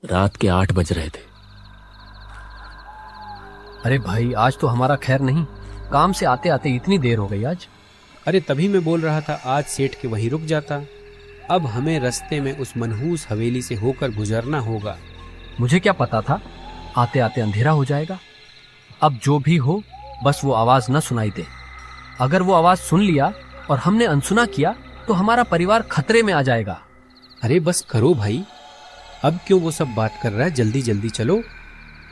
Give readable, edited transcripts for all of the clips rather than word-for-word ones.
रात के 8 बज रहे थे। अरे भाई, आज तो हमारा खैर नहीं। काम से आते आते इतनी देर हो गई आज। अरे तभी मैं बोल रहा था आज सेठ के वहीं रुक जाता। अब हमें रास्ते में उस मनहूस हवेली से होकर गुजरना होगा। मुझे क्या पता था आते आते अंधेरा हो जाएगा। अब जो भी हो, बस वो आवाज न सुनाई दे। अगर वो आवाज सुन लिया और हमने अनसुना किया तो हमारा परिवार खतरे में आ जाएगा। अरे बस करो भाई, अब क्यों वो सब बात कर रहा है। जल्दी जल्दी चलो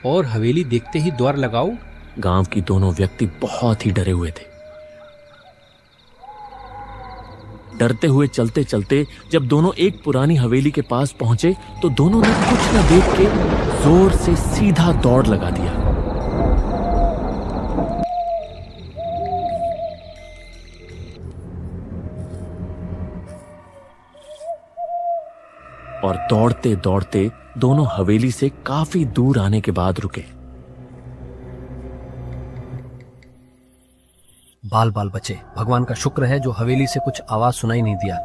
और हवेली देखते ही द्वार लगाओ। गांव की दोनों व्यक्ति बहुत ही डरे हुए थे। डरते हुए चलते चलते जब दोनों एक पुरानी हवेली के पास पहुंचे तो दोनों ने कुछ न देख के जोर से सीधा दौड़ लगा दिया। और दौड़ते दौड़ते दोनों हवेली से काफी दूर आने के बाद रुके। बाल बाल बचे। भगवान का शुक्र है जो हवेली से कुछ आवाज सुनाई नहीं दिया।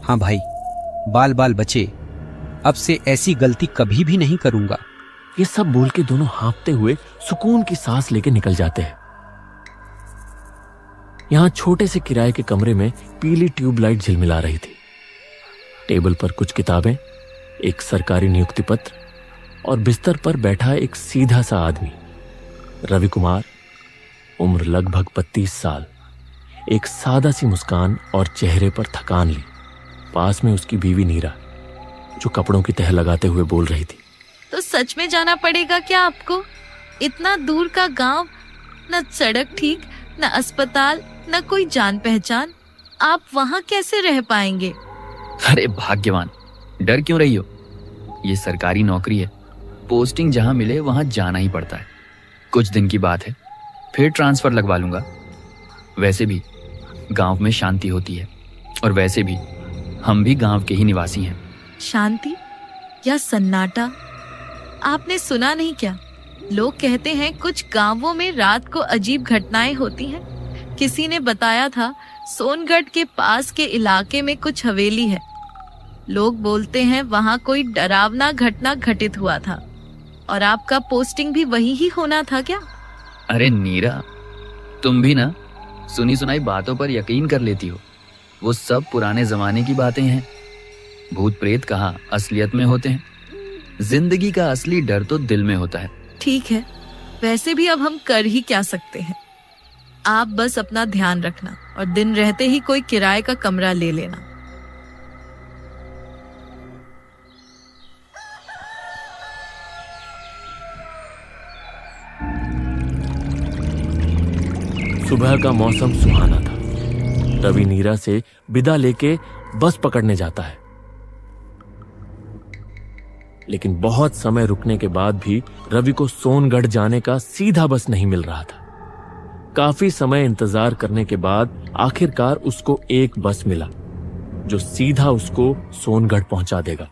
हाँ भाई, बाल बाल बचे। अब से ऐसी गलती कभी भी नहीं करूंगा। ये सब बोल के दोनों हाँफते हुए सुकून की सांस लेके निकल जाते हैं। यहां छोटे से किराए के कमरे में पीली ट्यूबलाइट झिलमिला रही थी। टेबल पर कुछ किताबें, एक सरकारी नियुक्ति पत्र और बिस्तर पर बैठा एक सीधा सा आदमी, रवि कुमार, उम्र लगभग 32 साल, एक सादा सी मुस्कान और चेहरे पर थकान ली। पास में उसकी बीवी नीरा, जो कपड़ों की तह लगाते हुए बोल रही थी। तो सच में जाना पड़ेगा क्या आपको? इतना दूर का गांव, न सड़क ठीक, न अस्पताल, न कोई जान पहचान। आप वहाँ कैसे रह पाएंगे? अरे भाग्यवान, डर क्यों रही हो? ये सरकारी नौकरी है, पोस्टिंग जहां मिले वहां जाना ही पड़ता है। कुछ दिन की बात है, फिर ट्रांसफर लगवा लूंगा। वैसे भी गांव में शांति होती है और वैसे भी हम भी गांव के ही निवासी हैं। शांति या सन्नाटा? आपने सुना नहीं क्या? लोग कहते हैं कुछ गांवों में रात को अजीब घटनाएं होती हैं। किसी ने बताया था सोनगढ़ के पास के इलाके में कुछ हवेली है। लोग बोलते हैं वहां कोई डरावना घटना घटित हुआ था। और आपका पोस्टिंग भी वही ही होना था क्या? अरे नीरा, तुम भी ना सुनी सुनाई बातों पर यकीन कर लेती हो। वो सब पुराने जमाने की बातें हैं। भूत प्रेत कहाँ असलियत में होते हैं। जिंदगी का असली डर तो दिल में होता है। ठीक है, वैसे भी अब हम कर ही क्या सकते हैं। आप बस अपना ध्यान रखना और दिन रहते ही कोई किराए का कमरा ले लेना। सुबह का मौसम सुहाना था। रवि नीरा से विदा लेके बस पकड़ने जाता है, लेकिन बहुत समय रुकने के बाद भी रवि को सोनगढ़ जाने का सीधा बस नहीं मिल रहा था। काफी समय इंतजार करने के बाद आखिरकार उसको एक बस मिला जो सीधा उसको सोनगढ़ पहुंचा देगा।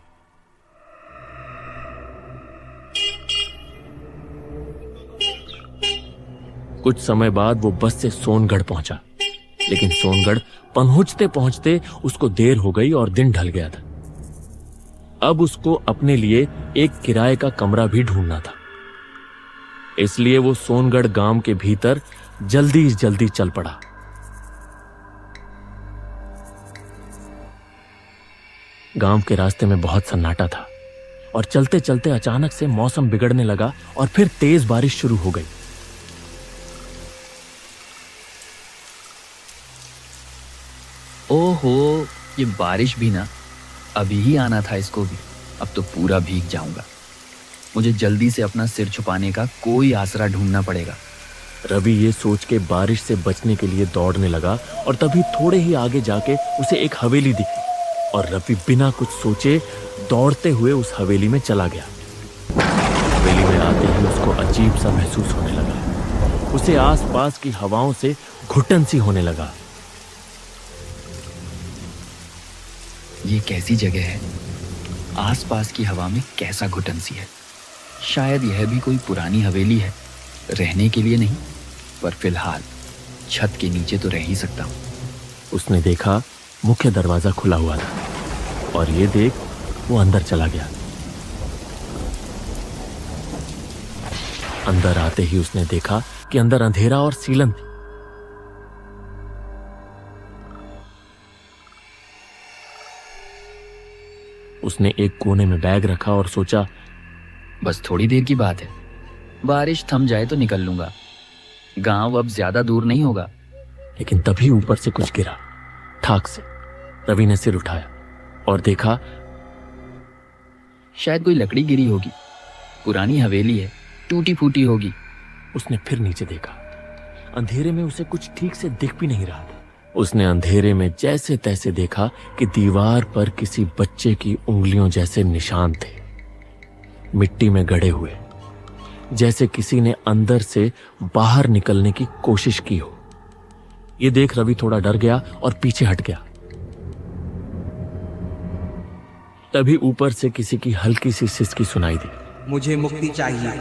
कुछ समय बाद वो बस से सोनगढ़ पहुंचा, लेकिन सोनगढ़ पहुंचते पहुंचते उसको देर हो गई और दिन ढल गया था। अब उसको अपने लिए एक किराए का कमरा भी ढूंढना था, इसलिए वो सोनगढ़ गांव के भीतर जल्दी जल्दी चल पड़ा। गांव के रास्ते में बहुत सन्नाटा था और चलते चलते अचानक से मौसम बिगड़ने लगा और फिर तेज बारिश शुरू हो गई। ओहो, ये बारिश भी ना अभी ही आना था इसको भी। अब तो पूरा भीग जाऊंगा। मुझे जल्दी से अपना सिर छुपाने का कोई आसरा ढूंढना पड़ेगा। रवि ये सोच के बारिश से बचने के लिए दौड़ने लगा और तभी थोड़े ही आगे जाके उसे एक हवेली दिखी और रवि बिना कुछ सोचे दौड़ते हुए उस हवेली में चला गया। हवेली में आते ही उसको अजीब सा महसूस होने लगा। उसे आसपास की हवाओं से घुटन सी होने लगा। ये कैसी जगह है? आसपास की हवा में कैसा घुटन सी है। शायद यह भी कोई पुरानी हवेली है, रहने के लिए नहीं, पर फिलहाल छत के नीचे तो रह ही सकता हूँ। उसने देखा मुख्य दरवाजा खुला हुआ था और ये देख वो अंदर चला गया। अंदर आते ही उसने देखा कि अंदर अंधेरा और सीलन थी। उसने एक कोने में बैग रखा और सोचा, बस थोड़ी देर की बात है, बारिश थम जाए तो निकल लूंगा, गांव अब ज्यादा दूर नहीं होगा। लेकिन तभी ऊपर से कुछ गिरा, ठाक से। रवि ने सिर उठाया और देखा शायद कोई लकड़ी गिरी होगी, पुरानी हवेली है, टूटी फूटी होगी। उसने फिर नीचे देखा। अंधेरे में उसे कुछ ठीक से दिख भी नहीं रहा था। उसने अंधेरे में जैसे तैसे देखा कि दीवार पर किसी बच्चे की उंगलियों जैसे निशान थे, मिट्टी में गड़े हुए, जैसे किसी ने अंदर से बाहर निकलने की कोशिश की हो। यह देख रवि थोड़ा डर गया और पीछे हट गया। तभी ऊपर से किसी की हल्की सी सिसकी सुनाई दी। मुझे मुक्ति चाहिए,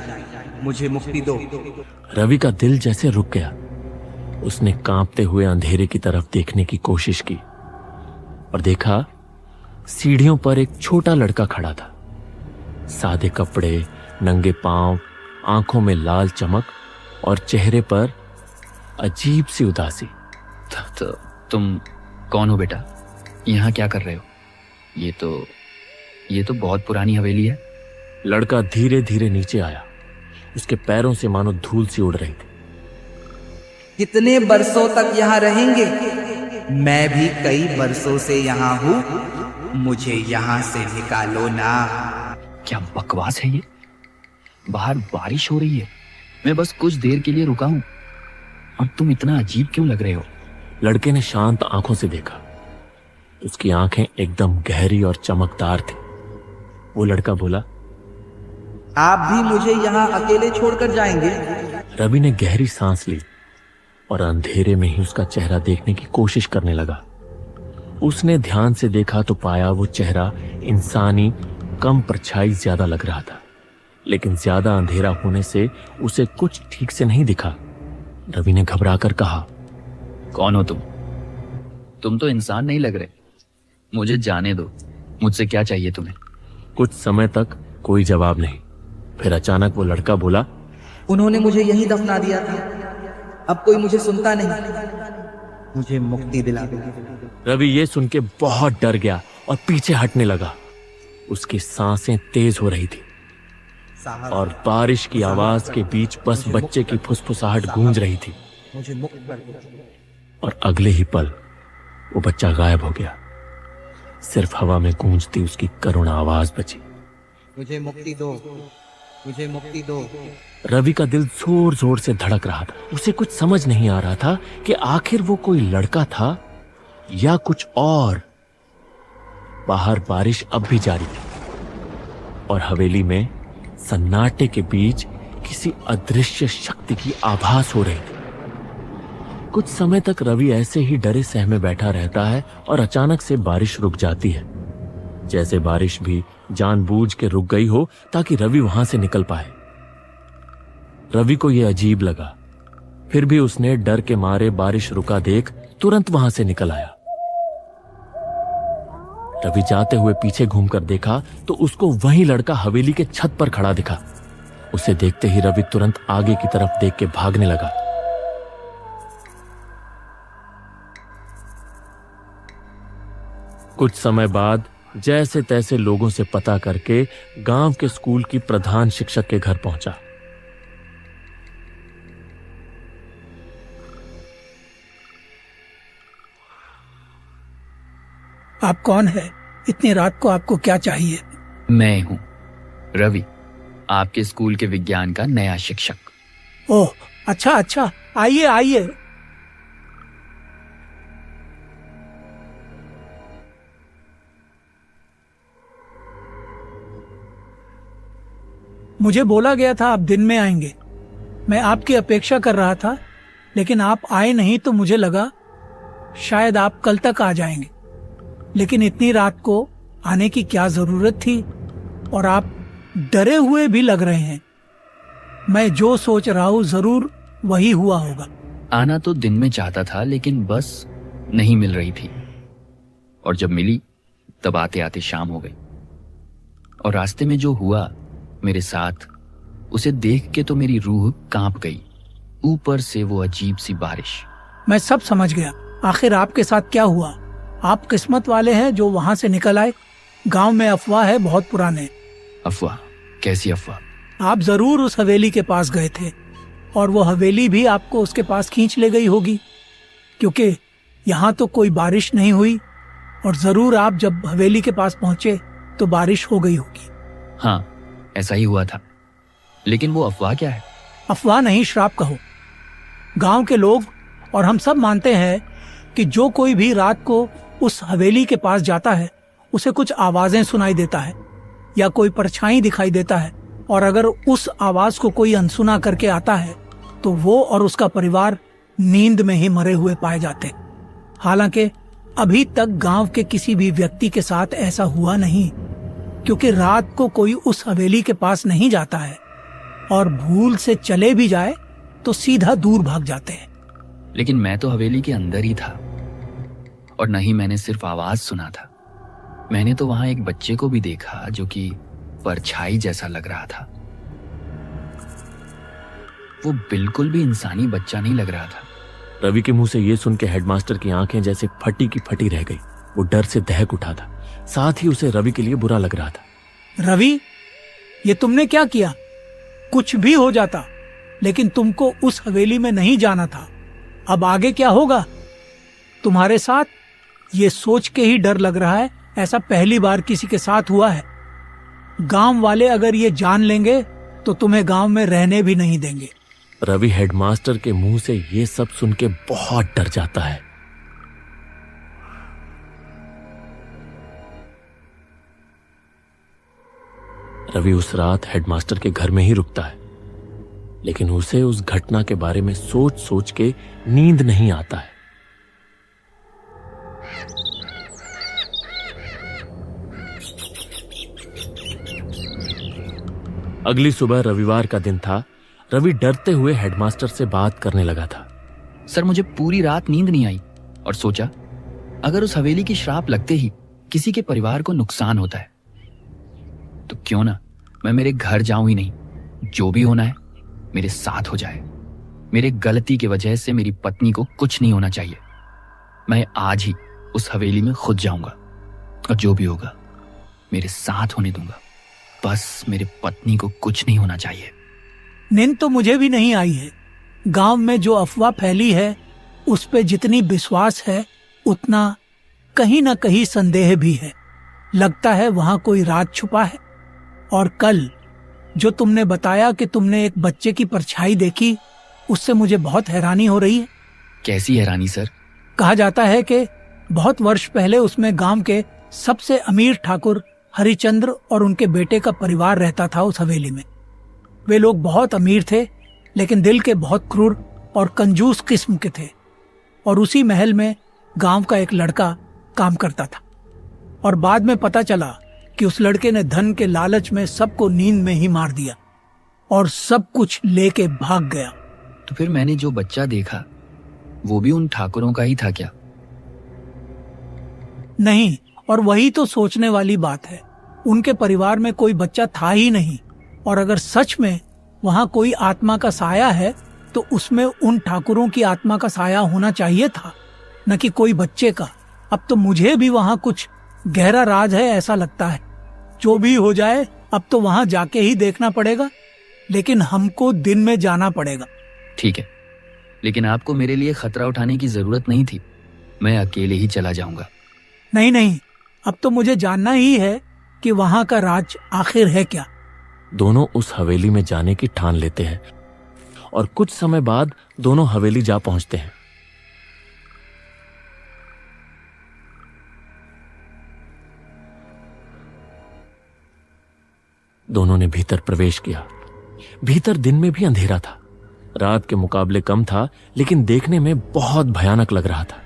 मुझे मुक्ति दो। रवि का दिल जैसे रुक गया। उसने कांपते हुए अंधेरे की तरफ देखने की कोशिश की और देखा सीढ़ियों पर एक छोटा लड़का खड़ा था। सादे कपड़े, नंगे पांव, आंखों में लाल चमक और चेहरे पर अजीब सी उदासी। तो तुम कौन हो बेटा? यहाँ क्या कर रहे हो? ये तो बहुत पुरानी हवेली है। लड़का धीरे धीरे नीचे आया। उसके पैरों से मानो धूल सी उड़ रही थी। कितने बरसों तक यहाँ रहेंगे? मैं भी कई बरसों से यहाँ हूँ, मुझे यहाँ से निकालो ना। क्या बकवास है ये? बाहर बारिश हो रही है, मैं बस कुछ देर के लिए रुका हूँ और तुम इतना अजीब क्यों लग रहे हो? लड़के ने शांत आंखों से देखा। उसकी आंखें एकदम गहरी और चमकदार थी। वो लड़का बोला, आप भी मुझे यहाँ अकेले छोड़कर जाएंगे? रवि ने गहरी सांस ली और अंधेरे में ही उसका चेहरा देखने की कोशिश करने लगा। उसने ध्यान से देखा तो पाया वो चेहरा इंसानी, कम परछाई ज्यादा लग रहा था, लेकिन ज्यादा अंधेरा होने से उसे कुछ ठीक से नहीं दिखा। रवि ने घबराकर कहा, कौन हो तुम? तुम तो इंसान नहीं लग रहे, मुझे जाने दो। मुझसे क्या चाहिए तुम्हें? कुछ समय तक कोई जवाब नहीं। फिर अचानक वो लड़का बोला, उन्होंने मुझे यहीं दफना दिया था, अब कोई मुझे सुनता नहीं, मुझे मुक्ति दिला दो। रवि ये सुन के बहुत डर गया और पीछे हटने लगा। उसकी सांसें तेज हो रही थी और बारिश की आवाज के बीच बस बच्चे की फुसफुसाहट गूंज रही थी। मुझे मुक्त कर दो। और अगले ही पल वो बच्चा गायब हो गया। सिर्फ हवा में गूंजती उसकी करुण आवाज बची, मुझे मुक्ति दो, मुझे मुक्ति दो। रवि का दिल जोर जोर से धड़क रहा था। उसे कुछ समझ नहीं आ रहा था कि आखिर वो कोई लड़का था या कुछ और। बाहर बारिश अब भी जारी थी और हवेली में सन्नाटे के बीच किसी अदृश्य शक्ति की आभास हो रही थी। कुछ समय तक रवि ऐसे ही डरे सहमे बैठा रहता है और अचानक से बारिश रुक जाती है, जैसे बारिश भी जानबूझ के रुक गई हो ताकि रवि वहां से निकल पाए। रवि को यह अजीब लगा, फिर भी उसने डर के मारे बारिश रुका देख तुरंत वहां से निकल आया। रवि जाते हुए पीछे घूमकर देखा तो उसको वही लड़का हवेली के छत पर खड़ा दिखा। उसे देखते ही रवि तुरंत आगे की तरफ देख के भागने लगा। कुछ समय बाद जैसे तैसे लोगों से पता करके गांव के स्कूल की प्रधान शिक्षक के घर पहुंचा। आप कौन है? इतनी रात को आपको क्या चाहिए? मैं हूँ रवि, आपके स्कूल के विज्ञान का नया शिक्षक। ओह, अच्छा अच्छा, आइए आइए। मुझे बोला गया था आप दिन में आएंगे। मैं आपकी अपेक्षा कर रहा था, लेकिन आप आए नहीं तो मुझे लगा शायद आप कल तक आ जाएंगे। लेकिन इतनी रात को आने की क्या जरूरत थी? और आप डरे हुए भी लग रहे हैं। मैं जो सोच रहा हूं जरूर वही हुआ होगा। आना तो दिन में चाहता था, लेकिन बस नहीं मिल रही थी, और जब मिली तब आते आते शाम हो गई। और रास्ते में जो हुआ मेरे साथ उसे देख के तो मेरी रूह कांप गई, ऊपर से वो अजीब सी बारिश। मैं सब समझ गया। आखिर आपके साथ क्या हुआ? आप किस्मत वाले हैं जो वहाँ से निकल आए। गांव में अफवाह है बहुत पुराने। अफवाह? कैसी अफवाह? आप जरूर उस हवेली के पास गए थे और वो हवेली भी आपको उसके पास खींच ले गई होगी, क्योंकि यहाँ तो कोई बारिश नहीं हुई और जरूर आप जब हवेली के पास पहुंचे तो बारिश हो गई होगी। हाँ, ऐसा ही हुआ था। लेकिन वो अफवाह क्या है? अफवाह नहीं, श्राप कहो। गांव के लोग और हम सब मानते हैं कि जो कोई भी रात को उस हवेली के पास जाता है उसे कुछ आवाजें सुनाई देता है या कोई परछाई दिखाई देता है, और अगर उस आवाज को कोई अनसुना करके आता है तो वो और उसका परिवार नींद में ही मरे हुए पाए जाते। हालांकि अभी तक गांव के किसी भी व्यक्ति के साथ ऐसा हुआ नहीं, क्योंकि रात को कोई उस हवेली के पास नहीं जाता है और भूल से चले भी जाए तो सीधा दूर भाग जाते हैं। लेकिन मैं तो हवेली के अंदर ही था और नहीं मैंने सिर्फ आवाज सुना था। मैंने तो वहां एक बच्चे को भी देखा जो कि परछाई जैसा लग रहा था। वो बिल्कुल भी इंसानी बच्चा नहीं लग रहा था। रवि के मुंह से ये सुन के हेडमास्टर की आंखें जैसे फटी की फटी रह गई। वो डर से दहक उठा था, साथ ही उसे रवि के लिए बुरा लग रहा था। रवि, ये तुमने क्या किया? कुछ भी हो जाता, लेकिन तुमको उस हवेली में नहीं जाना था। अब आगे क्या होगा तुम्हारे साथ, ये सोच के ही डर लग रहा है। ऐसा पहली बार किसी के साथ हुआ है। गांव वाले अगर ये जान लेंगे तो तुम्हें गांव में रहने भी नहीं देंगे। रवि हेडमास्टर के मुंह से ये सब सुन के बहुत डर जाता है। रवि उस रात हेडमास्टर के घर में ही रुकता है, लेकिन उसे उस घटना के बारे में सोच सोच के नींद नहीं आता है। अगली सुबह रविवार का दिन था। रवि डरते हुए हेडमास्टर से बात करने लगा था। सर, मुझे पूरी रात नींद नहीं आई और सोचा अगर उस हवेली की श्राप लगते ही किसी के परिवार को नुकसान होता है तो क्यों ना मैं मेरे घर जाऊं ही नहीं। जो भी होना है मेरे साथ हो जाए। मेरे गलती की वजह से मेरी पत्नी को कुछ नहीं होना चाहिए। मैं आज ही उस हवेली में खुद जाऊंगा और जो भी होगा मेरे साथ होने दूंगा। बस मेरे पत्नी को कुछ नहीं होना चाहिए। नींद तो मुझे भी नहीं आई है। गांव में जो अफवाह फैली है उस पे जितनी विश्वास है उतना कहीं ना कहीं संदेह भी है। लगता है वहां कोई राज छुपा है। और कल जो तुमने बताया कि तुमने एक बच्चे की परछाई देखी, उससे मुझे बहुत हैरानी हो रही है। कैसी हैरानी सर? कहा जाता है कि बहुत वर्ष पहले उसमें गांव के सबसे अमीर ठाकुर हरिचंद्र और उनके बेटे का परिवार रहता था उस हवेली में। वे लोग बहुत अमीर थे, लेकिन दिल के बहुत क्रूर और कंजूस किस्म के थे। और उसी महल में गांव का एक लड़का काम करता था। और बाद में पता चला कि उस लड़के ने धन के लालच में सबको नींद में ही मार दिया और सब कुछ लेके भाग गया। तो फिर मैंने जो बच्चा देखा वो भी उन ठाकुरों का ही था क्या? नहीं, और वही तो सोचने वाली बात है। उनके परिवार में कोई बच्चा था ही नहीं। और अगर सच में वहां कोई आत्मा का साया है तो उसमें उन ठाकुरों की आत्मा का साया होना चाहिए था, न कि कोई बच्चे का। अब तो मुझे भी वहां कुछ गहरा राज है ऐसा लगता है। जो भी हो जाए अब तो वहां जाके ही देखना पड़ेगा, लेकिन हमको दिन में जाना पड़ेगा। ठीक है, लेकिन आपको मेरे लिए खतरा उठाने की जरूरत नहीं थी। मैं अकेले ही चला जाऊंगा। नहीं नहीं, अब तो मुझे जानना ही है कि वहां का राज आखिर है क्या। दोनों उस हवेली में जाने की ठान लेते हैं और कुछ समय बाद दोनों हवेली जा पहुंचते हैं। दोनों ने भीतर प्रवेश किया। भीतर दिन में भी अंधेरा था। रात के मुकाबले कम था, लेकिन देखने में बहुत भयानक लग रहा था।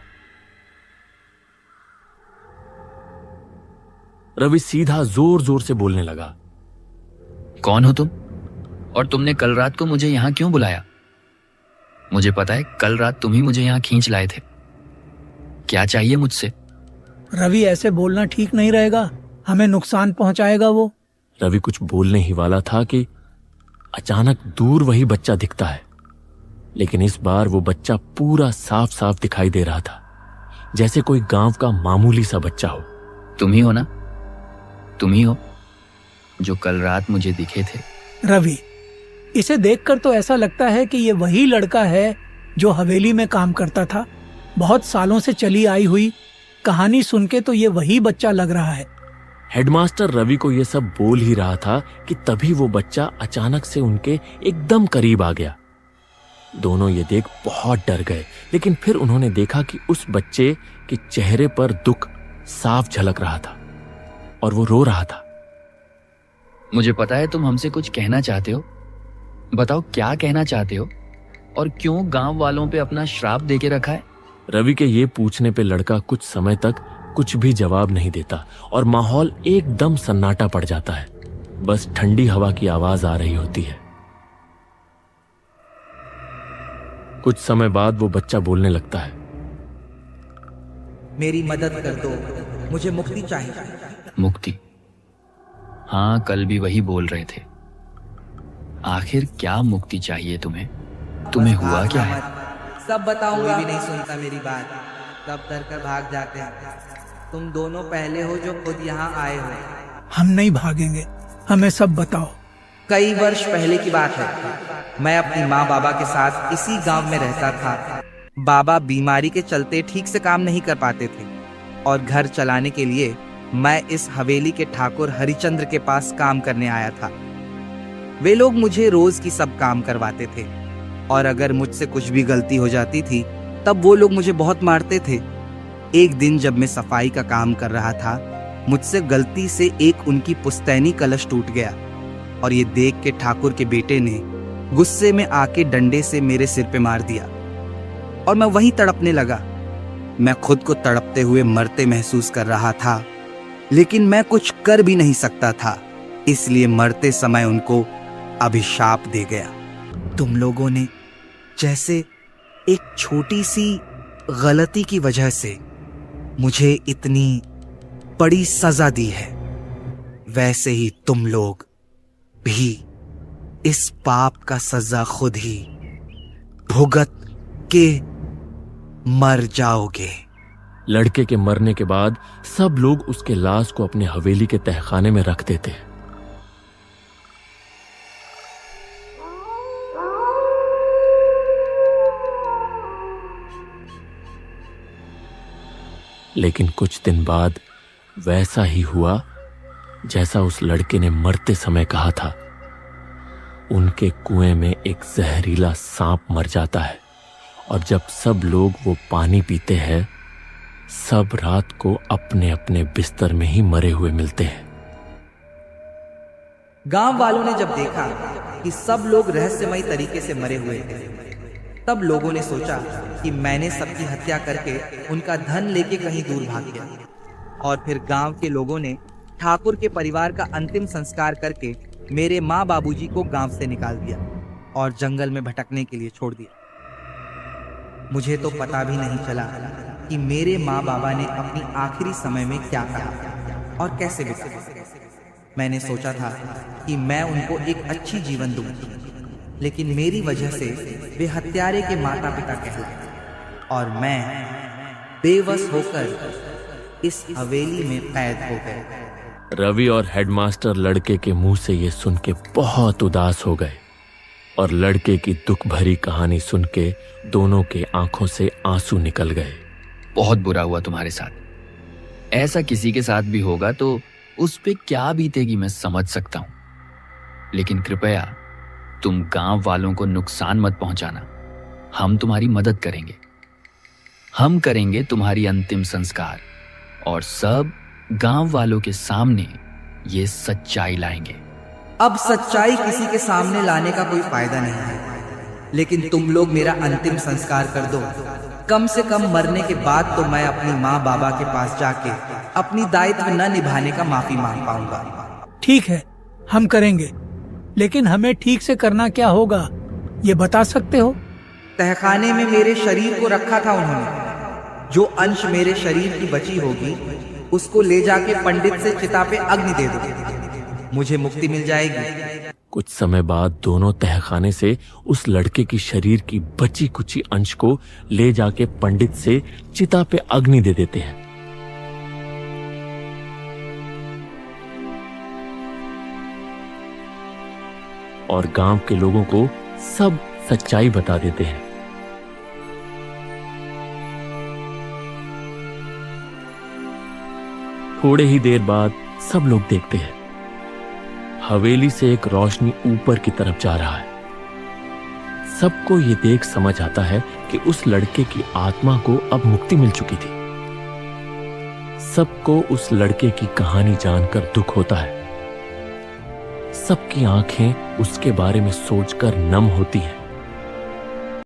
रवि सीधा जोर जोर से बोलने लगा। कौन हो तुम? और तुमने कल रात को मुझे यहां क्यों बुलाया? मुझे पता है कल रात तुम ही मुझे यहां खींच लाए थे। क्या चाहिए मुझसे? रवि, ऐसे बोलना ठीक नहीं रहेगा। हमें नुकसान पहुंचाएगा वो। रवि कुछ बोलने ही वाला था कि अचानक दूर वही बच्चा दिखता है, लेकिन इस बार वो बच्चा पूरा साफ साफ दिखाई दे रहा था, जैसे कोई गांव का मामूली सा बच्चा हो। तुम ही हो ना? तुम ही हो जो कल रात मुझे दिखे थे? रवि, इसे देखकर तो ऐसा लगता है कि ये वही लड़का है जो हवेली में काम करता था। बहुत सालों से चली आई हुई कहानी सुन के तो ये वही बच्चा लग रहा है। हेडमास्टर रवि को यह सब बोल ही रहा था कि तभी वो बच्चा अचानक से उनके एकदम करीब आ गया। दोनों ये देख बहुत डर गए, लेकिन फिर उन्होंने देखा कि उस बच्चे के चेहरे पर दुख साफ झलक रहा था और वो रो रहा था। मुझे पता है तुम हमसे कुछ कहना चाहते हो। बताओ क्या कहना चाहते हो और क्यों गांव वालों पे अपना श्राप देके रखा है? रवि के ये पूछने पे लड़का कुछ समय तक कुछ भी जवाब नहीं देता और माहौल एकदम सन्नाटा पड़ जाता है। बस ठंडी हवा की आवाज आ रही होती है। कुछ समय बाद वो बच्चा बोलने लगता है, मेरी मदद कर दो, मुझे मुक्ति चाहिए। मुक्ति? हाँ, कल भी वही बोल रहे थे। आखिर क्या मुक्ति चाहिए तुम्हें? तुम्हें हुआ क्या है? सब बताऊंगा। कोई भी नहीं सुनता मेरी बात, सब डर कर भाग जाते हैं। तुम दोनों पहले हो जो खुद यहाँ आए हो। हम नहीं भागेंगे, हमें सब बताओ। कई वर्ष पहले की बात है। मैं अपनी माँ बाबा के साथ इसी गांव में रहता था। बाबा बीमारी के चलते ठीक से काम नहीं कर पाते थे और घर चलाने के लिए मैं इस हवेली के ठाकुर हरिचंद्र के पास काम करने आया था। वे लोग मुझे रोज की सब काम करवाते थे और अगर मुझसे कुछ भी गलती हो जाती थी तब वो लोग मुझे बहुत मारते थे। एक दिन जब मैं सफाई का काम कर रहा था, मुझसे गलती से एक उनकी पुस्तैनी कलश टूट गया और ये देख के ठाकुर के बेटे ने गुस्से में आके डंडे से मेरे सिर पे मार दिया और मैं वहीं तड़पने लगा। मैं खुद को तड़पते हुए मरते महसूस कर रहा था, लेकिन मैं कुछ कर भी नहीं सकता था, इसलिए मरते समय उनको अभिशाप दे गया। तुम लोगों ने जैसे एक छोटी सी गलती की वजह से मुझे इतनी बड़ी सजा दी है, वैसे ही तुम लोग भी इस पाप का सजा खुद ही भुगत के मर जाओगे। लड़के के मरने के बाद सब लोग उसके लाश को अपने हवेली के तहखाने में रख देते हैं। लेकिन कुछ दिन बाद वैसा ही हुआ जैसा उस लड़के ने मरते समय कहा था। उनके कुएं में एक जहरीला सांप मर जाता है और जब सब लोग वो पानी पीते हैं, सब रात को अपने अपने बिस्तर में ही मरे हुए मिलते हैं। गांव वालों ने जब देखा कि सब लोग रहस्यमयी तरीके से मरे हुए थे, तब लोगों ने सोचा कि मैंने सबकी हत्या करके उनका धन लेके कहीं दूर भाग गया। और फिर गांव के लोगों ने ठाकुर के परिवार का अंतिम संस्कार करके मेरे माँ बाबूजी को गांव से निकाल दिया और जंगल में भटकने के लिए छोड़ दिया। मुझे तो पता भी नहीं चला कि मेरे माँ बाबा ने अपनी आखिरी समय में क्या कहा और कैसे बिताया। मैंने सोचा था कि मैं उनको एक अच्छी जीवन दूंगी, लेकिन मेरी वजह से वे हत्यारे के माता पिता कहलाए और मैं बेबस होकर इस हवेली में कैद हो गए। रवि और हेडमास्टर लड़के के मुंह से ये सुन के बहुत उदास हो गए और लड़के की दुख भरी कहानी सुन के दोनों के आंखों से आंसू निकल गए। बहुत बुरा हुआ तुम्हारे साथ। ऐसा किसी के साथ भी होगा तो उस पे क्या बीतेगी मैं समझ सकता हूं, लेकिन कृपया तुम गांव वालों को नुकसान मत पहुंचाना। हम तुम्हारी मदद करेंगे। हम करेंगे तुम्हारी अंतिम संस्कार और सब गांव वालों के सामने ये सच्चाई लाएंगे। अब सच्चाई किसी के सामने लाने का कोई फायदा नहीं है, लेकिन तुम लोग मेरा अंतिम संस्कार कर दो। कम से कम मरने के बाद तो मैं अपनी माँ बाबा के पास जाके अपनी दायित्व न निभाने का माफी मांग पाऊंगा। ठीक है, हम करेंगे, लेकिन हमें ठीक से करना क्या होगा ये बता सकते हो? तहखाने में मेरे शरीर को रखा था उन्होंने। जो अंश मेरे शरीर की बची होगी उसको ले जाके पंडित से चिता पे अग्नि दे दो, मुझे मुक्ति मिल जाएगी। कुछ समय बाद दोनों तहखाने से उस लड़के की शरीर की बची कुची अंश को ले जाके पंडित से चिता पे अग्नि दे देते हैं। और गांव के लोगों को सब सच्चाई बता देते हैं। थोड़े ही देर बाद सब लोग देखते हैं हवेली से एक रोशनी ऊपर की तरफ जा रहा है। सबको ये देख समझ आता है कि उस लड़के की आत्मा को अब मुक्ति मिल चुकी थी। सबको उस लड़के की कहानी जानकर दुख होता है। सबकी आंखें उसके बारे में सोचकर नम होती हैं।